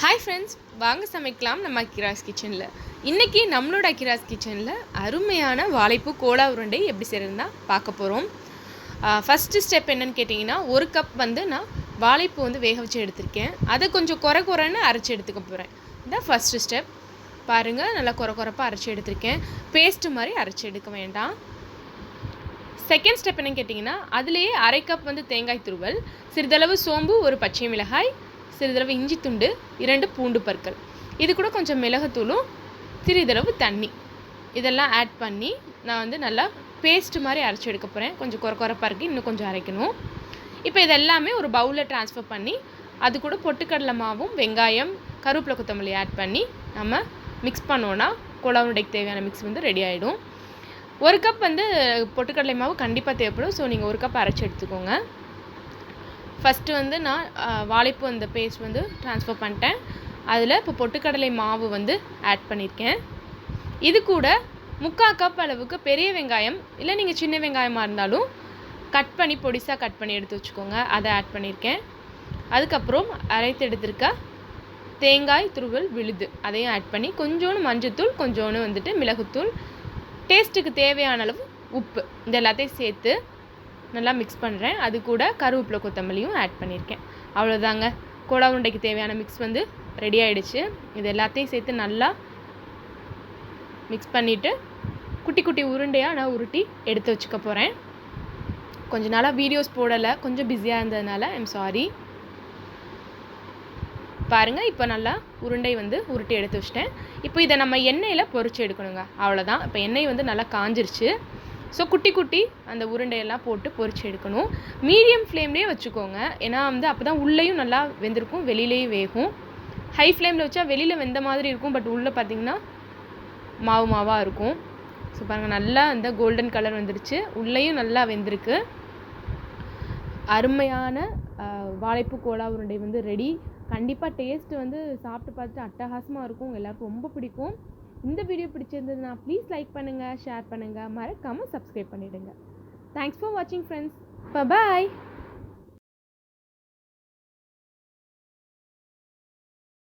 Hi friends, வாங்க சமைக்கலாம் நம்ம அக்கிராஸ் கிச்சனில். இன்றைக்கி நம்மளோட அக்கிராஸ் கிச்சனில் அருமையான வாழைப்பூ கோலா உருண்டை எப்படி செய்கிறதுனா பார்க்க போகிறோம். ஃபஸ்ட்டு ஸ்டெப் என்னென்னு கேட்டிங்கன்னா, ஒரு கப் வந்து நான் வாழைப்பூ வந்து வேக வச்சு எடுத்திருக்கேன். அதை கொஞ்சம் குறைன்னு அரைச்சி எடுத்துக்க போகிறேன். இதுதான் ஃபஸ்ட்டு ஸ்டெப். பாருங்கள், நல்லா குறைப்பாக அரைச்சி எடுத்திருக்கேன். பேஸ்ட்டு மாதிரி அரைச்சி எடுக்க வேண்டாம். செகண்ட் ஸ்டெப் என்னென்னு கேட்டிங்கன்னா, அதுலேயே அரை கப் வந்து தேங்காய் துருவல், சிறிதளவு சோம்பு, ஒரு பச்சை மிளகாய், சிறிதளவு இஞ்சி துண்டு, 2 பூண்டு பற்கள், இது கூட கொஞ்சம் மிளகுத்தூளும் சிறிதளவு தண்ணி, இதெல்லாம் ஆட் பண்ணி நான் வந்து நல்லா பேஸ்ட் மாதிரி அரைச்சி எடுக்க போகிறேன். கொஞ்சம் குறைப்பாக இருக்குது, இன்னும் கொஞ்சம் அரைக்கணும். இப்போ இதெல்லாமே ஒரு பவுலில் ட்ரான்ஸ்ஃபர் பண்ணி அது கூட பொட்டுக்கடலை மாவும் வெங்காயம் கருவேப்பிலை கொத்தமல்லி ஆட் பண்ணி நம்ம மிக்ஸ் பண்ணோன்னா கோலா உருண்டைக்கு தேவையான மிக்ஸ் வந்து ரெடி ஆகிடும். ஒரு கப் வந்து பொட்டுக்கடலை மாவு கண்டிப்பாக தேவைப்படும். ஸோ நீங்கள் ஒரு கப் அரைச்சி எடுத்துக்கோங்க. ஃபஸ்ட்டு வந்து நான் வாழைப்பூ அந்த பேஸ்ட் வந்து ட்ரான்ஸ்ஃபர் பண்ணிட்டேன். அதில் இப்போ பொட்டுக்கடலை மாவு வந்து ஆட் பண்ணியிருக்கேன். இது கூட 3/4 கப் அளவுக்கு பெரிய வெங்காயம், இல்லை நீங்கள் சின்ன வெங்காயமாக இருந்தாலும் கட் பண்ணி பொடிசாக கட் பண்ணி எடுத்து வச்சுக்கோங்க, அதை ஆட் பண்ணியிருக்கேன். அதுக்கப்புறம் அரைத்து எடுத்திருக்க தேங்காய் துருவல் விழுது அதையும் ஆட் பண்ணி கொஞ்சோண்டு மஞ்சத்தூள், கொஞ்சோண்டு வந்துட்டு மிளகுத்தூள், டேஸ்ட்டுக்கு தேவையான அளவு உப்பு, இது எல்லாத்தையும் சேர்த்து நல்லா மிக்ஸ் பண்ணுறேன். அது கூட கருவேப்பிலை கொத்தமல்லியும் ஆட் பண்ணியிருக்கேன். அவ்வளோதாங்க, கோலா உருண்டைக்கு தேவையான மிக்ஸ் வந்து ரெடி ஆகிடுச்சு. இது எல்லாத்தையும் சேர்த்து நல்லா மிக்ஸ் பண்ணிவிட்டு குட்டி குட்டி உருண்டையாக நான் உருட்டி எடுத்து வச்சுக்க போகிறேன். கொஞ்ச நாளாக வீடியோஸ் போடலை, கொஞ்சம் பிஸியாக இருந்ததுனால ஐம் சாரி. பாருங்கள், இப்போ நல்லா உருண்டை வந்து உருட்டி எடுத்து வச்சிட்டேன். இப்போ இதை நம்ம எண்ணெயில் பொரிச்சு எடுக்கணுங்க. அவ்வளோதான். இப்போ எண்ணெய் வந்து நல்லா காஞ்சிருச்சு. ஸோ குட்டி குட்டி அந்த உருண்டையெல்லாம் போட்டு பொரிச்சு எடுக்கணும். மீடியம் ஃப்ளேம்லேயே வச்சுக்கோங்க, ஏன்னா வந்து அப்போ தான் உள்ளேயும் நல்லா வெந்திருக்கும், வெளியிலேயும் வேகும். ஹை ஃப்ளேமில் வச்சா வெளியில் வெந்த மாதிரி இருக்கும், பட் உள்ளே பார்த்திங்கன்னா மாவாக இருக்கும். ஸோ பாருங்கள், நல்லா அந்த கோல்டன் கலர் வந்துருச்சு, உள்ளேயும் நல்லா வெந்திருக்கு. அருமையான வாழைப்பூ கோலா உருண்டை வந்து ரெடி. கண்டிப்பாக டேஸ்ட்டு வந்து சாப்பிட்டு பார்த்துட்டு அட்டகாசமாக இருக்கும், எல்லாருக்கும் ரொம்ப பிடிக்கும். இந்த வீடியோ பிடிச்சிருந்ததுன்னா ப்ளீஸ் லைக் பண்ணுங்கள், ஷேர் பண்ணுங்கள், மறக்காமல் சப்ஸ்கிரைப் பண்ணிவிடுங்க. தேங்க்ஸ் ஃபார் வாட்சிங் ஃப்ரெண்ட்ஸ். பாய்.